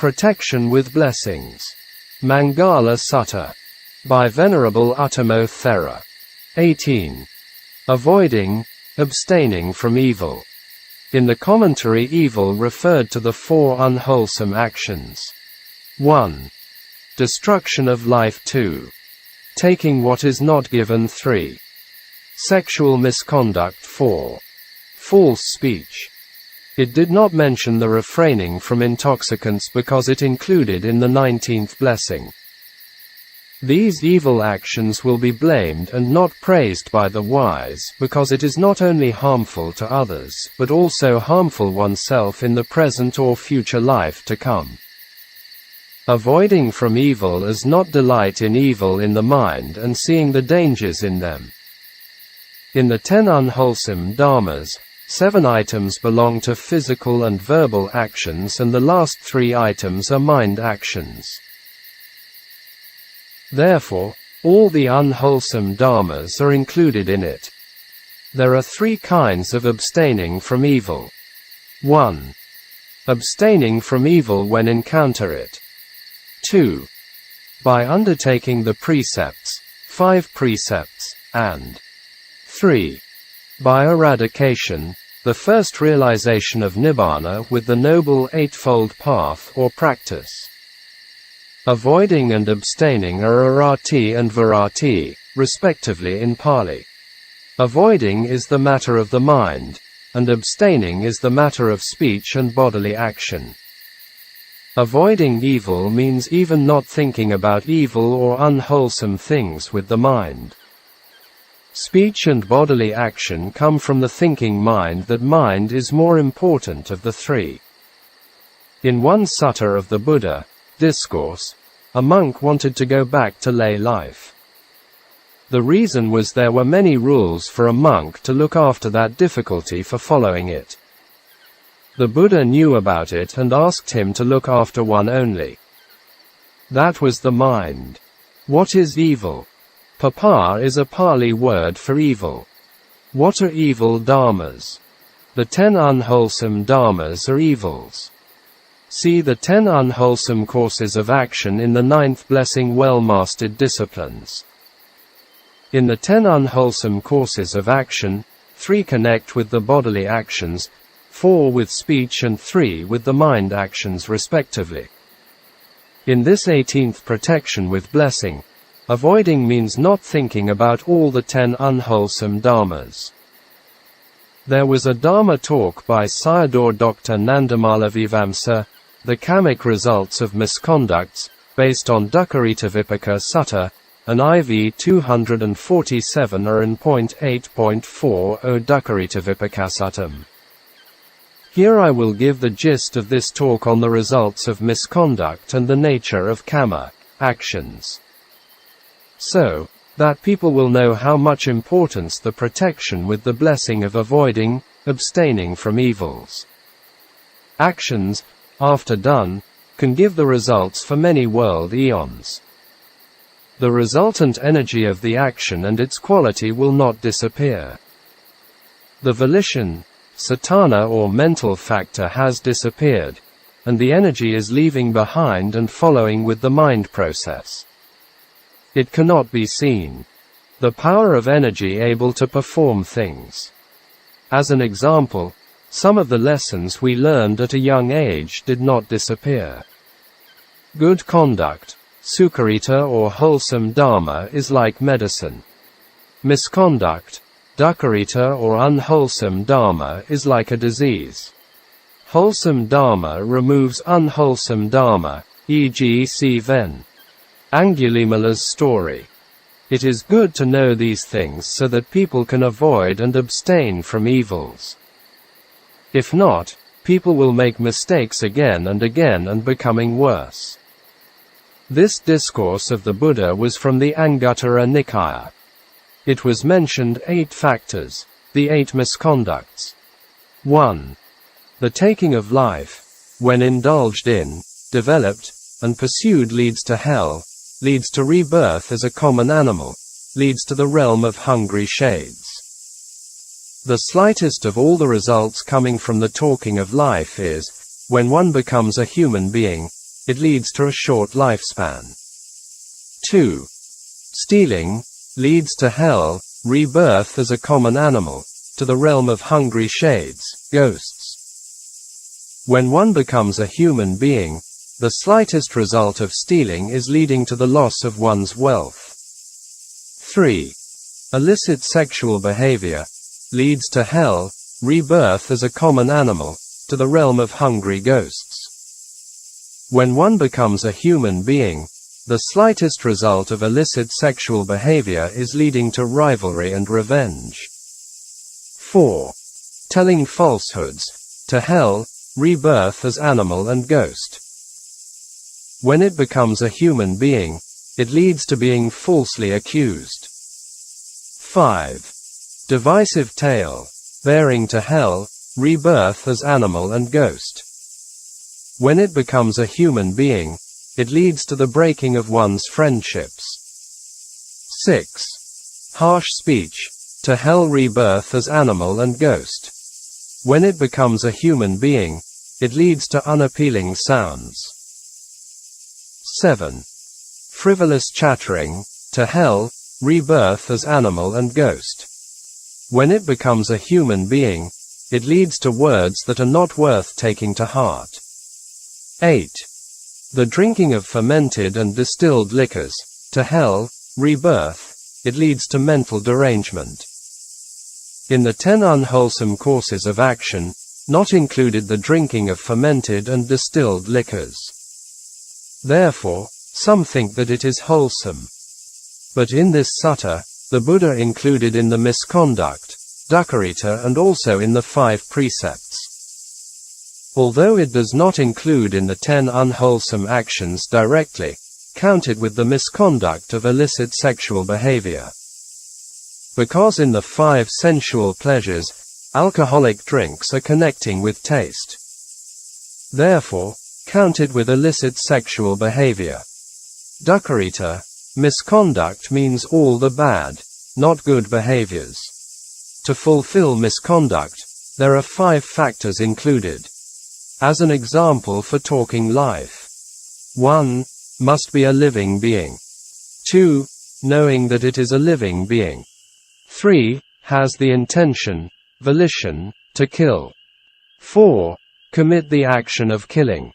Protection with Blessings. Maṅgala Sutta. By Venerable Uttamo Thera. 18. Avoiding, abstaining from evil. In the commentary, evil referred to the four unwholesome actions. 1. Destruction of life. 2. Taking what is not given. 3. Sexual misconduct. 4. False speech. It did not mention the refraining from intoxicants because it included in the 19th blessing. These evil actions will be blamed and not praised by the wise, because it is not only harmful to others, but also harmful oneself in the present or future life to come. Avoiding from evil is not delight in evil in the mind and seeing the dangers in them. In the 10 unwholesome dharmas, 7 items belong to physical and verbal actions, and the last 3 items are mind actions. Therefore, all the unwholesome dharmas are included in it. There are 3 kinds of abstaining from evil. 1. Abstaining from evil when encounter it. 2. By undertaking the precepts, 5 precepts, and 3. By eradication, the first realization of Nibbana with the Noble Eightfold Path or practice. Avoiding and abstaining are arati and virati, respectively in Pali. Avoiding is the matter of the mind, and abstaining is the matter of speech and bodily action. Avoiding evil means even not thinking about evil or unwholesome things with the mind. Speech and bodily action come from the thinking mind. That mind is more important of the 3. In one sutta of the Buddha discourse, a monk wanted to go back to lay life. The reason was there were many rules for a monk to look after that difficulty for following it. The Buddha knew about it and asked him to look after one only. That was the mind. What is evil? Papa is a Pali word for evil. What are evil dharmas? The 10 unwholesome dharmas are evils. See the 10 unwholesome courses of action in the 9th blessing, well-mastered disciplines. In the 10 unwholesome courses of action, 3 connect with the bodily actions, 4 with speech and 3 with the mind actions respectively. In this 18th protection with blessing, avoiding means not thinking about all the 10 unwholesome dharmas. There was a dharma talk by Sayadaw Dr. Nandamala Vivamsa, The Kamic Results of Misconducts, based on Dukkarita Vipaka Sutta, and IV 247 or in .8.40 Dukkarita Vipakasuttam. Here I will give the gist of this talk on the results of misconduct and the nature of kama actions, so that people will know how much importance the protection with the blessing of avoiding, abstaining from evils. Actions, after done, can give the results for many world eons. The resultant energy of the action and its quality will not disappear. The volition, satana or mental factor has disappeared, and the energy is leaving behind and following with the mind process. It cannot be seen. The power of energy able to perform things. As an example, some of the lessons we learned at a young age did not disappear. Good conduct, sukharita or wholesome dharma, is like medicine. Misconduct, dukkarita or unwholesome dharma, is like a disease. Wholesome dharma removes unwholesome dharma, e.g. see Ven. Angulimala's story. It is good to know these things so that people can avoid and abstain from evils. If not, people will make mistakes again and becoming worse. This discourse of the Buddha was from the Anguttara Nikaya. It was mentioned 8 factors, the 8 misconducts. 1. The taking of life, when indulged in, developed, and pursued, leads to hell, leads to rebirth as a common animal, leads to the realm of hungry shades. The slightest of all the results coming from the talking of life is, when one becomes a human being, it leads to a short lifespan. 2. Stealing leads to hell, rebirth as a common animal, to the realm of hungry shades, ghosts. When one becomes a human being, the slightest result of stealing is leading to the loss of one's wealth. 3. Illicit sexual behavior leads to hell, rebirth as a common animal, to the realm of hungry ghosts. When one becomes a human being, the slightest result of illicit sexual behavior is leading to rivalry and revenge. 4. Telling falsehoods, to hell, rebirth as animal and ghost. When it becomes a human being, it leads to being falsely accused. 5. Divisive tale, bearing to hell, rebirth as animal and ghost. When it becomes a human being, it leads to the breaking of one's friendships. 6. Harsh speech, to hell, rebirth as animal and ghost. When it becomes a human being, it leads to unappealing sounds. 7. Frivolous chattering, to hell, rebirth as animal and ghost. When it becomes a human being, it leads to words that are not worth taking to heart. 8. The drinking of fermented and distilled liquors, to hell, rebirth, it leads to mental derangement. In the 10 unwholesome courses of action, not included the drinking of fermented and distilled liquors. Therefore, some think that it is wholesome. But in this sutta, the Buddha included in the misconduct, dukkharita, and also in the 5 precepts. Although it does not include in the 10 unwholesome actions directly, counted with the misconduct of illicit sexual behavior. Because in the 5 sensual pleasures, alcoholic drinks are connecting with taste. Therefore, counted with illicit sexual behavior. Dukkharita, misconduct, means all the bad, not good behaviors. To fulfill misconduct, there are 5 factors included. As an example for talking life. 1. Must be a living being. 2. Knowing that it is a living being. 3. Has the intention, volition, to kill. 4. Commit the action of killing.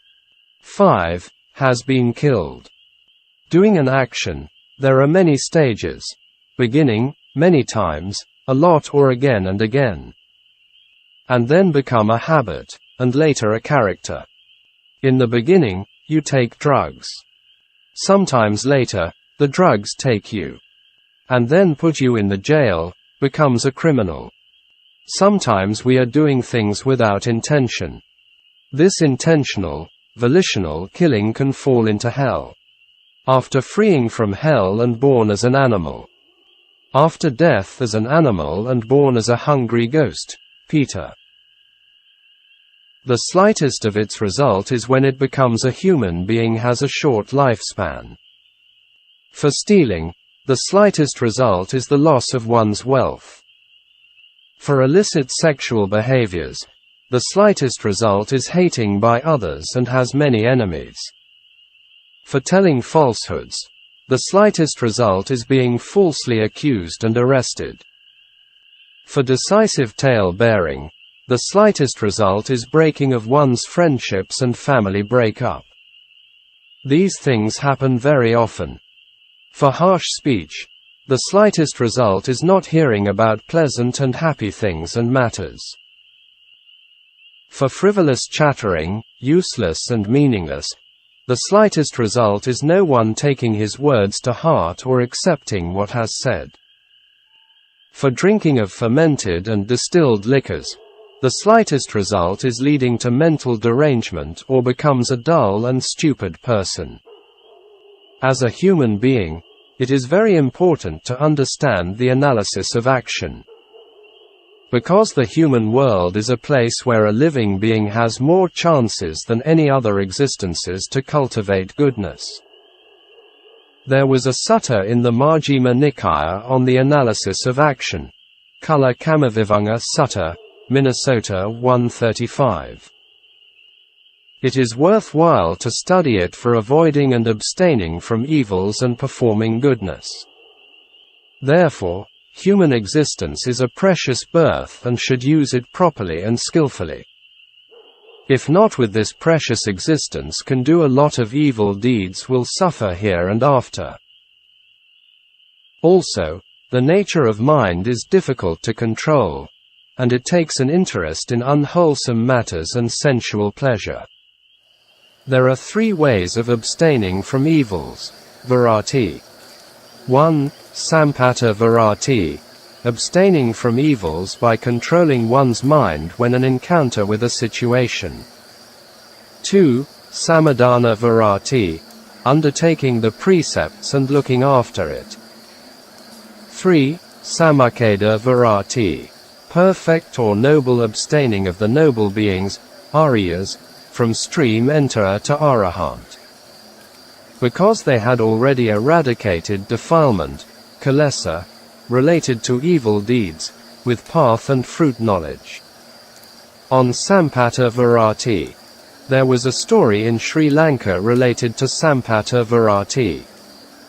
5. Has been killed. Doing an action, there are many stages. Beginning, many times, a lot or again and again. And then become a habit, and later a character. In the beginning, you take drugs. Sometimes later, the drugs take you. And then put you in the jail, becomes a criminal. Sometimes we are doing things without intention. This intentional, volitional killing can fall into hell. After freeing from hell and born as an animal. After death as an animal and born as a hungry ghost, Peter. The slightest of its result is when it becomes a human being has a short lifespan. For stealing, the slightest result is the loss of one's wealth. For illicit sexual behaviors, the slightest result is hating by others and has many enemies. For telling falsehoods, the slightest result is being falsely accused and arrested. For decisive tale-bearing, the slightest result is breaking of one's friendships and family break-up. These things happen very often. For harsh speech, the slightest result is not hearing about pleasant and happy things and matters. For frivolous chattering, useless and meaningless, the slightest result is no one taking his words to heart or accepting what has said. For drinking of fermented and distilled liquors, the slightest result is leading to mental derangement or becomes a dull and stupid person. As a human being, it is very important to understand the analysis of action. Because the human world is a place where a living being has more chances than any other existences to cultivate goodness. There was a sutta in the Majjhima Nikaya on the analysis of action. Kula Kamavivanga Sutta, Minnesota 135. It is worthwhile to study it for avoiding and abstaining from evils and performing goodness. Therefore, human existence is a precious birth and should use it properly and skillfully. If not, with this precious existence can do a lot of evil deeds, will suffer here and after. Also, the nature of mind is difficult to control, and it takes an interest in unwholesome matters and sensual pleasure. There are 3 ways of abstaining from evils. Vipatti. 1. Samāpatti Vipatti. Abstaining from evils by controlling one's mind when an encounter with a situation. 2. Samadhana Vipatti. Undertaking the precepts and looking after it. 3. Samāpatti Vipatti. Perfect or noble abstaining of the noble beings, Aryas, from stream enterer to Arahant. Because they had already eradicated defilement, kilesa, related to evil deeds, with path and fruit knowledge. On Samāpatti Vipatti. There was a story in Sri Lanka related to Samāpatti Vipatti.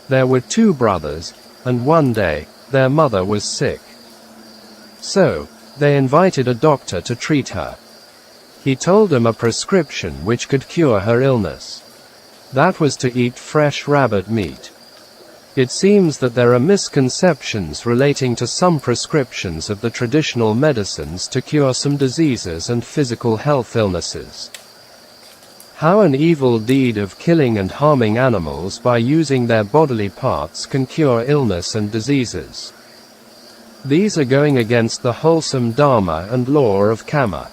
There were 2 brothers, and one day, their mother was sick. So, they invited a doctor to treat her. He told them a prescription which could cure her illness. That was to eat fresh rabbit meat. It seems that there are misconceptions relating to some prescriptions of the traditional medicines to cure some diseases and physical health illnesses. How an evil deed of killing and harming animals by using their bodily parts can cure illness and diseases. These are going against the wholesome Dharma and law of karma.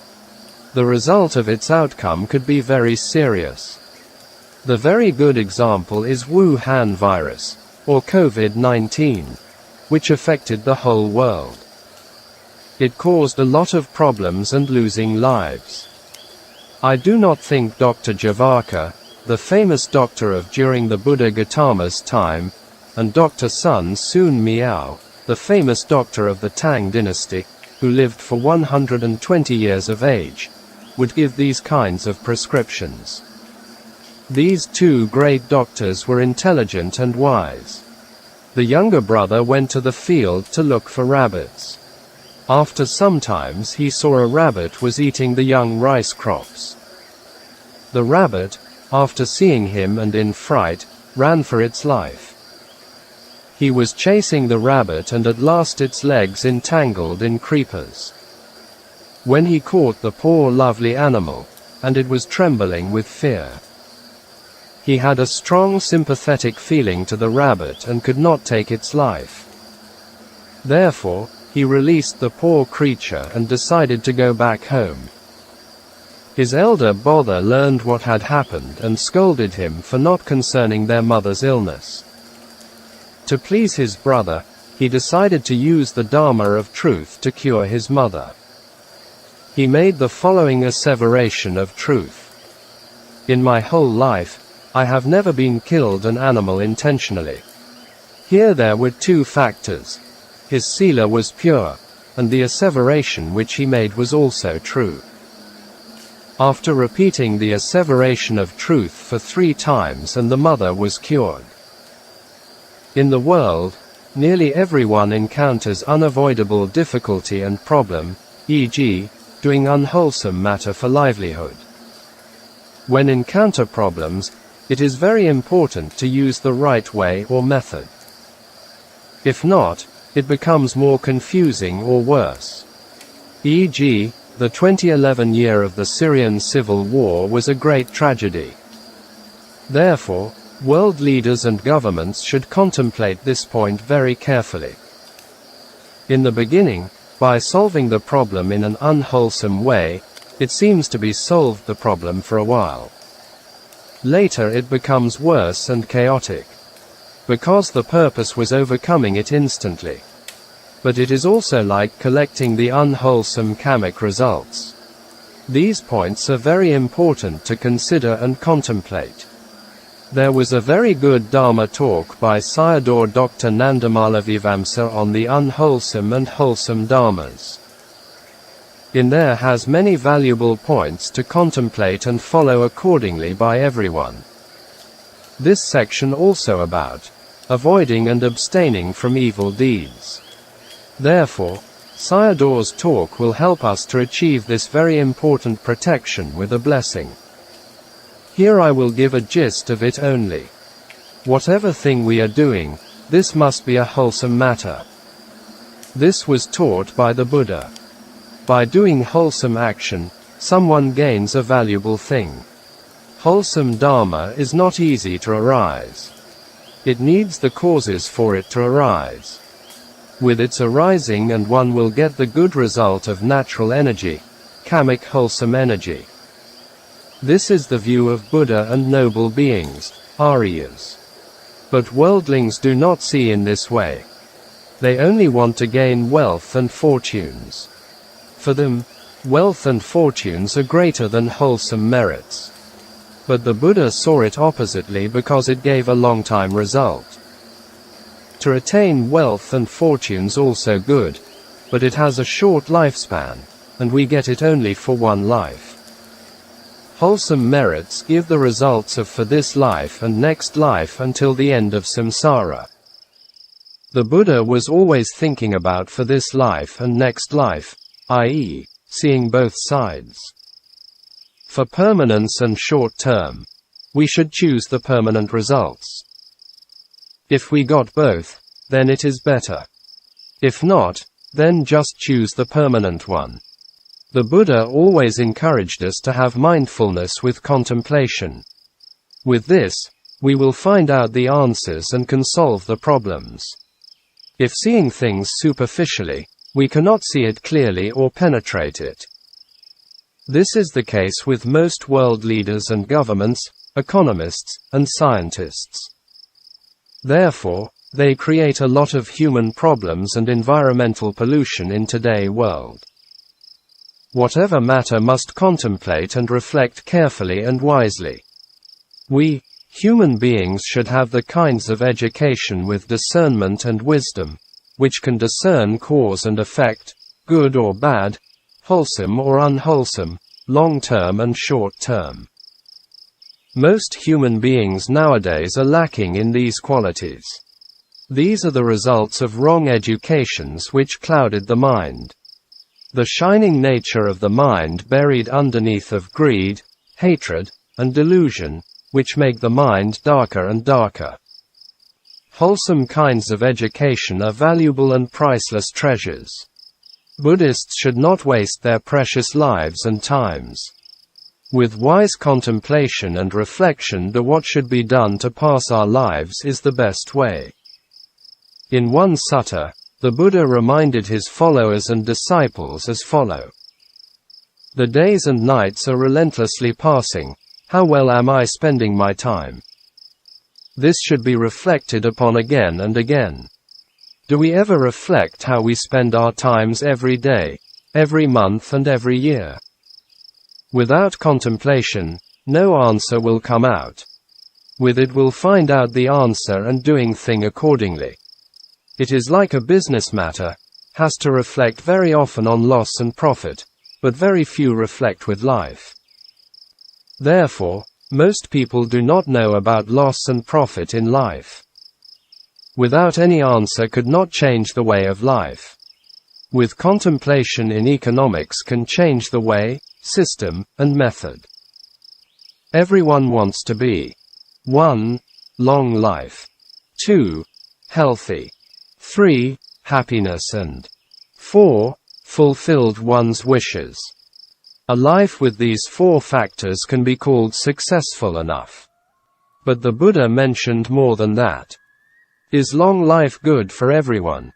The result of its outcome could be very serious. The very good example is Wuhan virus, or COVID-19, which affected the whole world. It caused a lot of problems and losing lives. I do not think Dr. Javaka, the famous doctor of during the Buddha Gautama's time, and Dr. Sun Sun Miao, the famous doctor of the Tang dynasty, who lived for 120 years of age, would give these kinds of prescriptions. These 2 great doctors were intelligent and wise. The younger brother went to the field to look for rabbits. After some times he saw a rabbit was eating the young rice crops. The rabbit, after seeing him and in fright, ran for its life. He was chasing the rabbit and at last its legs entangled in creepers. When he caught the poor lovely animal, and it was trembling with fear. He had a strong sympathetic feeling to the rabbit and could not take its life. Therefore, he released the poor creature and decided to go back home. His elder brother learned what had happened and scolded him for not concerning their mother's illness. To please his brother, he decided to use the Dharma of truth to cure his mother. He made the following asseveration of truth. In my whole life, I have never been killed an animal intentionally. Here there were 2 factors. His sila was pure, and the asseveration which he made was also true. After repeating the asseveration of truth for 3 times and the mother was cured. In the world, nearly everyone encounters unavoidable difficulty and problem, e.g., doing unwholesome matter for livelihood. When encounter problems, it is very important to use the right way or method. If not, it becomes more confusing or worse. E.g., the 2011 year of the Syrian civil war was a great tragedy. Therefore, world leaders and governments should contemplate this point very carefully. In the beginning, by solving the problem in an unwholesome way, it seems to be solved the problem for a while. Later it becomes worse and chaotic. Because the purpose was overcoming it instantly. But it is also like collecting the unwholesome karmic results. These points are very important to consider and contemplate. There was a very good Dharma talk by Sayadaw Dr. Nandamala Vivamsa on the unwholesome and wholesome Dharmas. In there has many valuable points to contemplate and follow accordingly by everyone. This section also about avoiding and abstaining from evil deeds. Therefore, Sayadaw's talk will help us to achieve this very important protection with a blessing. Here I will give a gist of it only. Whatever thing we are doing, this must be a wholesome matter. This was taught by the Buddha. By doing wholesome action, someone gains a valuable thing. Wholesome Dharma is not easy to arise. It needs the causes for it to arise. With its arising and one will get the good result of natural energy, kamic wholesome energy. This is the view of Buddha and noble beings, Aryas. But worldlings do not see in this way. They only want to gain wealth and fortunes. For them, wealth and fortunes are greater than wholesome merits. But the Buddha saw it oppositely because it gave a long-time result. To attain wealth and fortunes also good, but it has a short lifespan, and we get it only for one life. Wholesome merits give the results of for this life and next life until the end of samsara. The Buddha was always thinking about for this life and next life, i.e., seeing both sides. For permanence and short term, we should choose the permanent results. If we got both, then it is better. If not, then just choose the permanent one. The Buddha always encouraged us to have mindfulness with contemplation. With this, we will find out the answers and can solve the problems. If seeing things superficially, we cannot see it clearly or penetrate it. This is the case with most world leaders and governments, economists, and scientists. Therefore, they create a lot of human problems and environmental pollution in today's world. Whatever matter must contemplate and reflect carefully and wisely. We, human beings, should have the kinds of education with discernment and wisdom, which can discern cause and effect, good or bad, wholesome or unwholesome, long-term and short-term. Most human beings nowadays are lacking in these qualities. These are the results of wrong educations which clouded the mind. The shining nature of the mind buried underneath of greed, hatred, and delusion, which make the mind darker and darker. Wholesome kinds of education are valuable and priceless treasures. Buddhists should not waste their precious lives and times. With wise contemplation and reflection, what should be done to pass our lives is the best way. In one sutta, the Buddha reminded his followers and disciples as follow. The days and nights are relentlessly passing. How well am I spending my time? This should be reflected upon again and again. Do we ever reflect how we spend our times every day, every month and every year? Without contemplation, no answer will come out. With it we'll find out the answer and doing thing accordingly. It is like a business matter, has to reflect very often on loss and profit, but very few reflect with life. Therefore, most people do not know about loss and profit in life. Without any answer could not change the way of life. With contemplation in economics can change the way, system, and method. Everyone wants to be 1. Long life. 2. Healthy. 3. Happiness and 4. Fulfilled one's wishes. A life with these 4 factors can be called successful enough. But the Buddha mentioned more than that. Is long life good for everyone?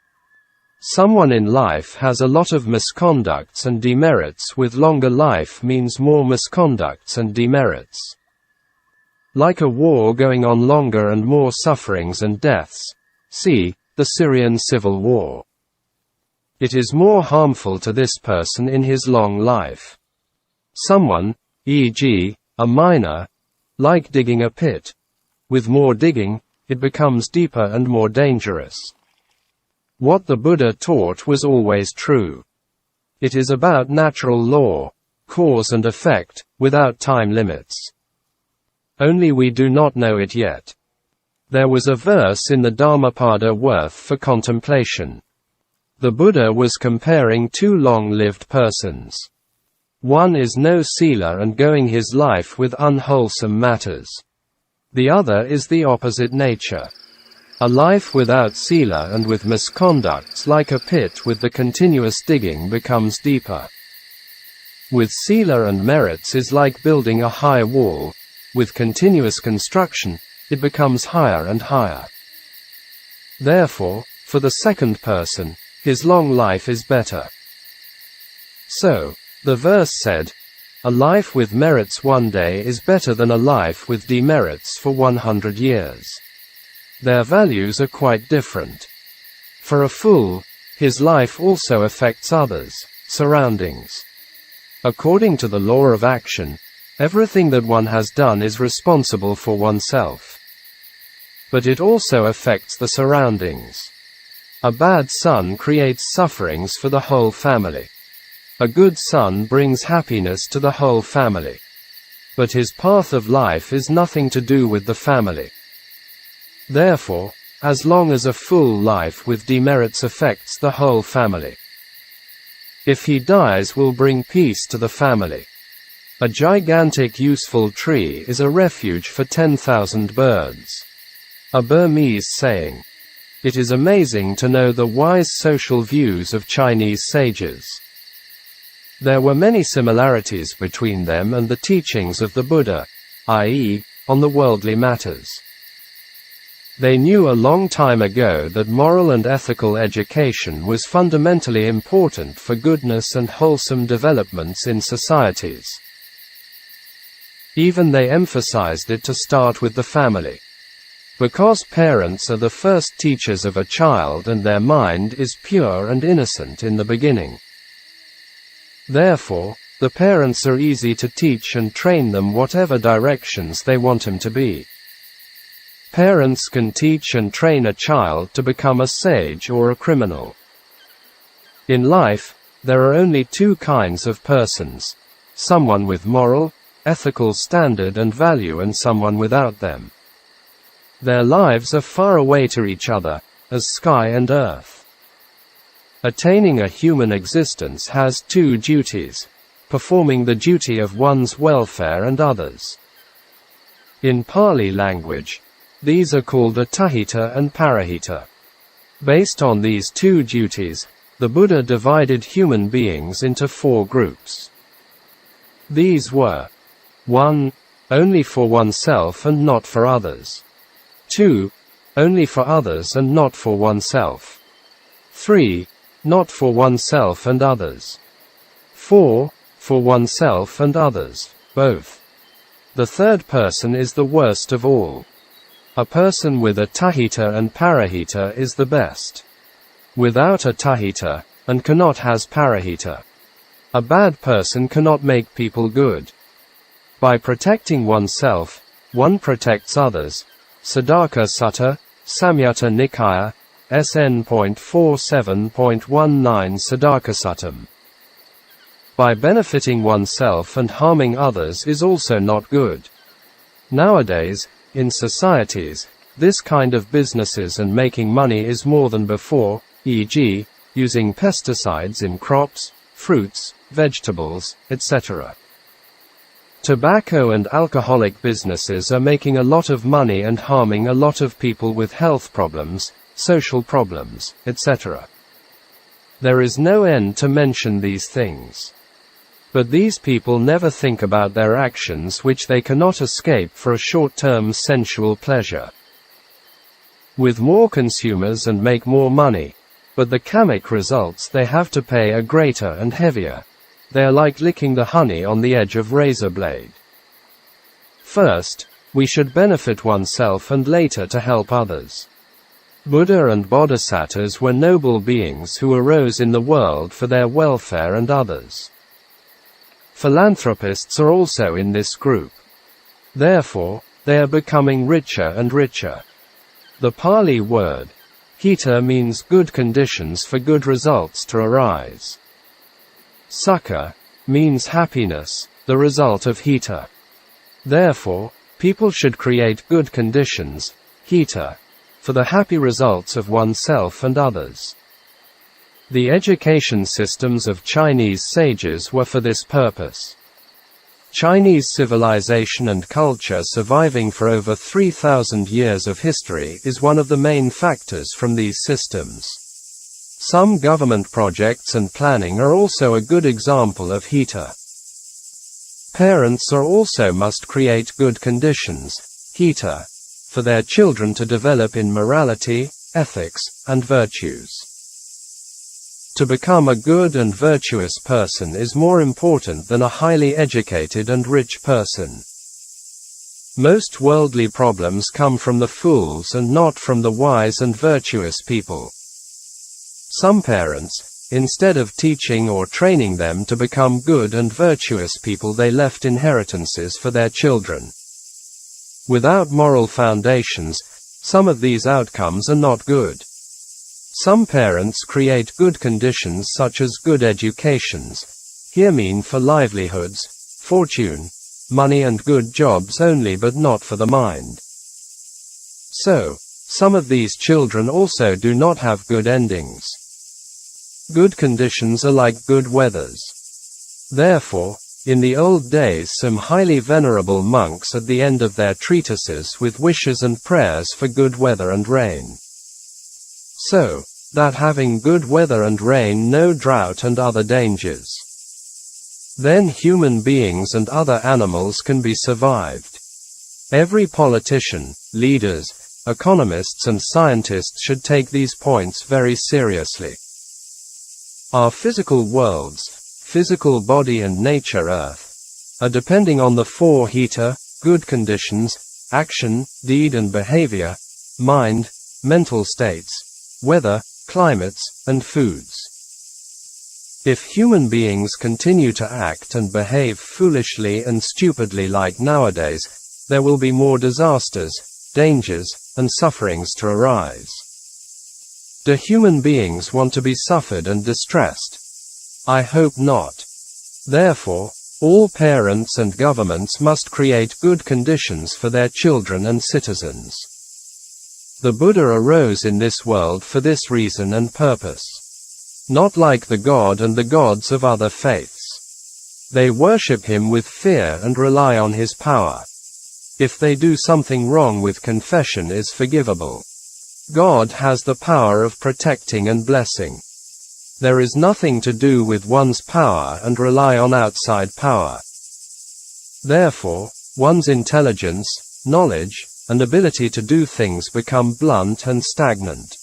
Someone in life has a lot of misconducts and demerits, with longer life means more misconducts and demerits. Like a war going on longer and more sufferings and deaths. See the Syrian civil war. It is more harmful to this person in his long life. Someone, e.g., a miner, like digging a pit. With more digging, it becomes deeper and more dangerous. What the Buddha taught was always true. It is about natural law, cause and effect, without time limits. Only we do not know it yet. There was a verse in the Dhammapada worth for contemplation. The Buddha was comparing two long-lived persons. One is no sila and going his life with unwholesome matters. The other is the opposite nature. A life without sila and with misconducts like a pit with the continuous digging becomes deeper. With sila and merits is like building a high wall. With continuous construction, it becomes higher and higher. Therefore, for the second person, his long life is better. So, the verse said, a life with merits one day is better than a life with demerits for 100 years. Their values are quite different. For a fool, his life also affects others, surroundings. According to the law of action, everything that one has done is responsible for oneself. But it also affects the surroundings. A bad son creates sufferings for the whole family. A good son brings happiness to the whole family. But his path of life is nothing to do with the family. Therefore, as long as a full life with demerits affects the whole family, if he dies will bring peace to the family. A gigantic useful tree is a refuge for 10,000 birds. A Burmese saying. It is amazing to know the wise social views of Chinese sages. There were many similarities between them and the teachings of the Buddha, i.e., on the worldly matters. They knew a long time ago that moral and ethical education was fundamentally important for goodness and wholesome developments in societies. Even they emphasized it to start with the family. Because parents are the first teachers of a child and their mind is pure and innocent in the beginning. Therefore, the parents are easy to teach and train them whatever directions they want him to be. Parents can teach and train a child to become a sage or a criminal. In life, there are only two kinds of persons: someone with moral, ethical standard and value and someone without them. Their lives are far away to each other, as sky and earth. Attaining a human existence has two duties: performing the duty of one's welfare and others. In Pali language, these are called Attahita and Parahita. Based on these two duties, the Buddha divided human beings into four groups. These were 1. Only for oneself and not for others. 2. Only for others and not for oneself. 3. Not for oneself and others. 4. For oneself and others, both. The third person is the worst of all. A person with Attahita and Parahita is the best. Without Attahita, and cannot has Parahita. A bad person cannot make people good. By protecting oneself, one protects others. Siddhaka Sutta, Samyutta Nikaya, SN.47.19 Siddhaka Suttam. By benefiting oneself and harming others is also not good. Nowadays, in societies, this kind of businesses and making money is more than before, e.g., using pesticides in crops, fruits, vegetables, etc. Tobacco and alcoholic businesses are making a lot of money and harming a lot of people with health problems, social problems, etc. There is no end to mention these things. But these people never think about their actions which they cannot escape for a short-term sensual pleasure. With more consumers and make more money, but the kamic results they have to pay are greater and heavier. They are like licking the honey on the edge of razor blade. First, we should benefit oneself and later to help others. Buddha and Bodhisattvas were noble beings who arose in the world for their welfare and others. Philanthropists are also in this group. Therefore, they are becoming richer and richer. The Pali word, hita, means good conditions for good results to arise. Sukha means happiness, the result of hita. Therefore, people should create good conditions, hita, for the happy results of oneself and others. The education systems of Chinese sages were for this purpose. Chinese civilization and culture surviving for over 3,000 years of history is one of the main factors from these systems. Some government projects and planning are also a good example of hita. Parents are also must create good conditions, hita, for their children to develop in morality, ethics, and virtues. To become a good and virtuous person is more important than a highly educated and rich person. Most worldly problems come from the fools and not from the wise and virtuous people. Some parents, instead of teaching or training them to become good and virtuous people, they left inheritances for their children. Without moral foundations, some of these outcomes are not good. Some parents create good conditions such as good educations, here mean for livelihoods, fortune, money and good jobs only, but not for the mind. So, some of these children also do not have good endings. Good conditions are like good weathers. Therefore, in the old days some highly venerable monks at the end of their treatises with wishes and prayers for good weather and rain. So, that having good weather and rain, no drought and other dangers. Then human beings and other animals can be survived. Every politician, leaders, economists and scientists should take these points very seriously. Our physical worlds, physical body and nature earth, are depending on the four hita, good conditions, action, deed and behavior, mind, mental states, weather, climates, and foods. If human beings continue to act and behave foolishly and stupidly like nowadays, there will be more disasters, dangers, and sufferings to arise. Do human beings want to be suffered and distressed? I hope not. Therefore, all parents and governments must create good conditions for their children and citizens. The Buddha arose in this world for this reason and purpose. Not like the God and the gods of other faiths. They worship him with fear and rely on his power. If they do something wrong with confession is forgivable. God has the power of protecting and blessing. There is nothing to do with one's power and rely on outside power. Therefore, one's intelligence, knowledge, and ability to do things become blunt and stagnant.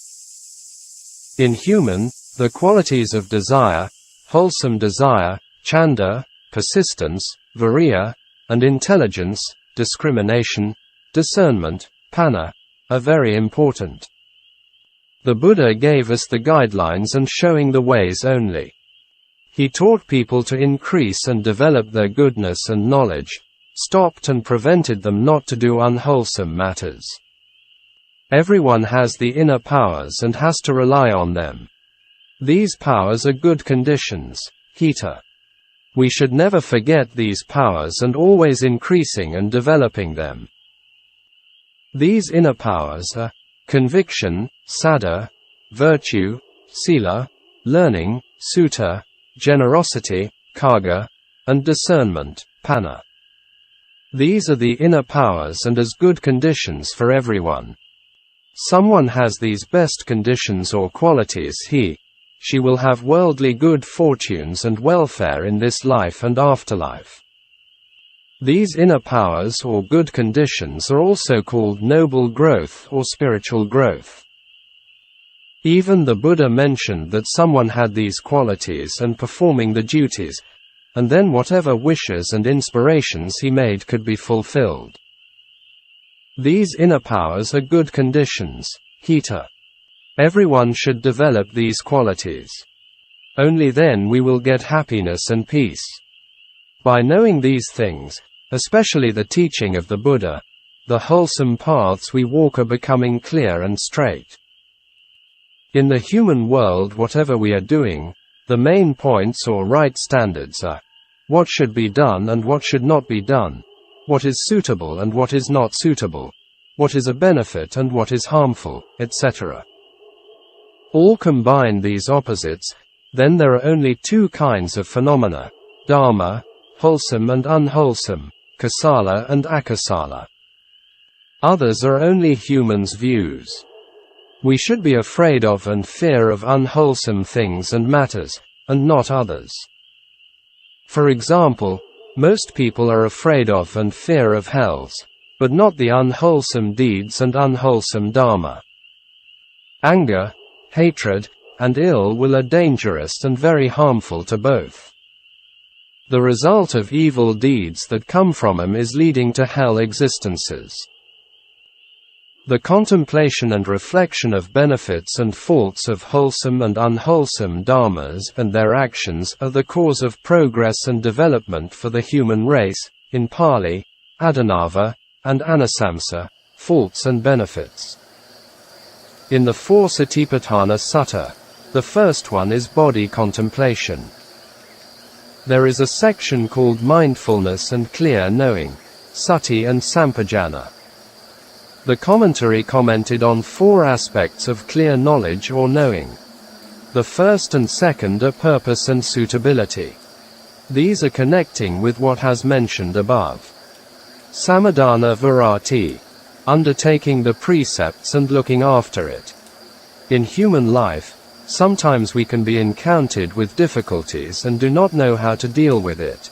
In human, the qualities of desire, wholesome desire, chanda, persistence, virya, and intelligence, discrimination, discernment, panna, are very important. The Buddha gave us the guidelines and showing the ways only. He taught people to increase and develop their goodness and knowledge, stopped and prevented them not to do unwholesome matters. Everyone has the inner powers and has to rely on them. These powers are good conditions, hita. We should never forget these powers and always increasing and developing them. These inner powers are conviction, saddha, virtue, sila, learning, sutta, generosity, kagga, and discernment, panna. These are the inner powers and as good conditions for everyone. Someone has these best conditions or qualities, she will have worldly good fortunes and welfare in this life and afterlife. These inner powers or good conditions are also called noble growth or spiritual growth. Even the Buddha mentioned that someone had these qualities and performing the duties, and then whatever wishes and inspirations he made could be fulfilled. These inner powers are good conditions, hita. Everyone should develop these qualities. Only then we will get happiness and peace. By knowing these things, especially the teaching of the Buddha, the wholesome paths we walk are becoming clear and straight. In the human world, whatever we are doing, The main points or right standards are what should be done and what should not be done, what is suitable and what is not suitable, what is a benefit and what is harmful, etc. All combine these opposites, then there are only two kinds of phenomena, dharma, wholesome and unwholesome, kusala and akusala. Others are only humans' views. We should be afraid of and fear of unwholesome things and matters, and not others. For example, most people are afraid of and fear of hells, but not the unwholesome deeds and unwholesome dharma. Anger, hatred, and ill will are dangerous and very harmful to both. The result of evil deeds that come from them is leading to hell existences. The contemplation and reflection of benefits and faults of wholesome and unwholesome dharmas and their actions are the cause of progress and development for the human race, in Pali, Adinava, and Anasamsa, faults and benefits. In the 4 Satipatthana Sutta, the first one is body contemplation. There is a section called Mindfulness and Clear Knowing, Sati and Sampajana. The commentary commented on 4 aspects of clear knowledge or knowing. The first and second are purpose and suitability. These are connecting with what has mentioned above. Samadhana Varati, undertaking the precepts and looking after it. In human life, sometimes we can be encountered with difficulties and do not know how to deal with it.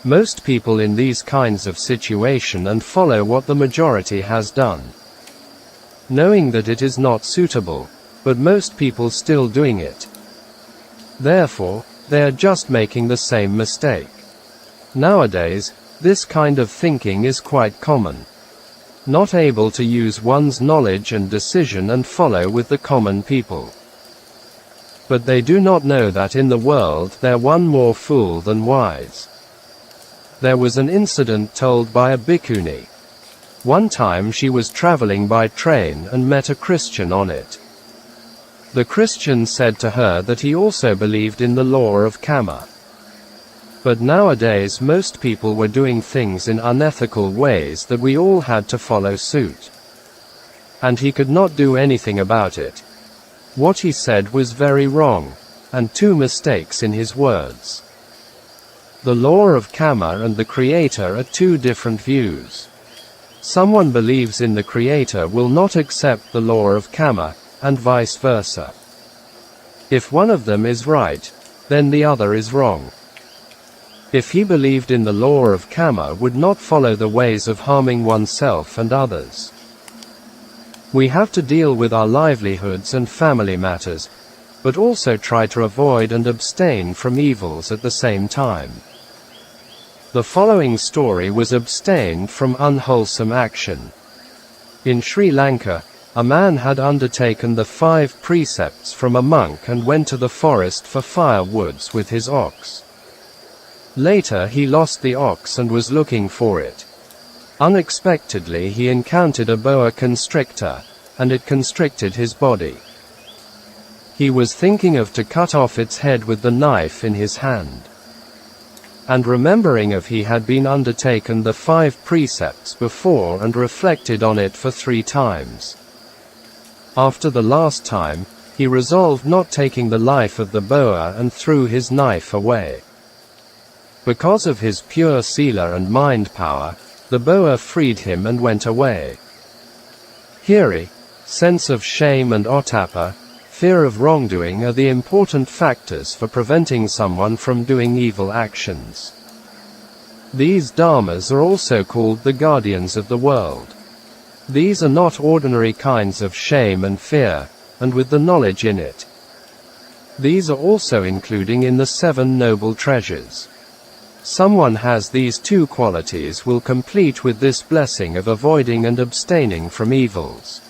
Most people in these kinds of situation and follow what the majority has done, knowing that it is not suitable, but most people still doing it. Therefore, they are just making the same mistake. Nowadays, this kind of thinking is quite common. Not able to use one's knowledge and decision and follow with the common people. But they do not know that in the world there one more fool than wise. There was an incident told by a bhikkhuni. One time she was traveling by train and met a Christian on it. The Christian said to her that he also believed in the law of karma. But nowadays most people were doing things in unethical ways that we all had to follow suit. And he could not do anything about it. What he said was very wrong, and 2 mistakes in his words. The law of karma and the Creator are 2 different views. Someone believes in the Creator will not accept the law of karma, and vice versa. If one of them is right, then the other is wrong. If he believed in the law of karma would not follow the ways of harming oneself and others. We have to deal with our livelihoods and family matters, but also try to avoid and abstain from evils at the same time. The following story was abstained from unwholesome action. In Sri Lanka, a man had undertaken the 5 precepts from a monk and went to the forest for firewoods with his ox. Later he lost the ox and was looking for it. Unexpectedly he encountered a boa constrictor, and it constricted his body. He was thinking of to cut off its head with the knife in his hand. And remembering of he had been undertaken the 5 precepts before and reflected on it for 3 times. After the last time, he resolved not taking the life of the boa and threw his knife away. Because of his pure sila and mind power, the boa freed him and went away. Hiri, sense of shame and ottappa, fear of wrongdoing are the important factors for preventing someone from doing evil actions. These dharmas are also called the guardians of the world. These are not ordinary kinds of shame and fear, and with the knowledge in it. These are also including in the 7 noble treasures. Someone has these 2 qualities will complete with this blessing of avoiding and abstaining from evils.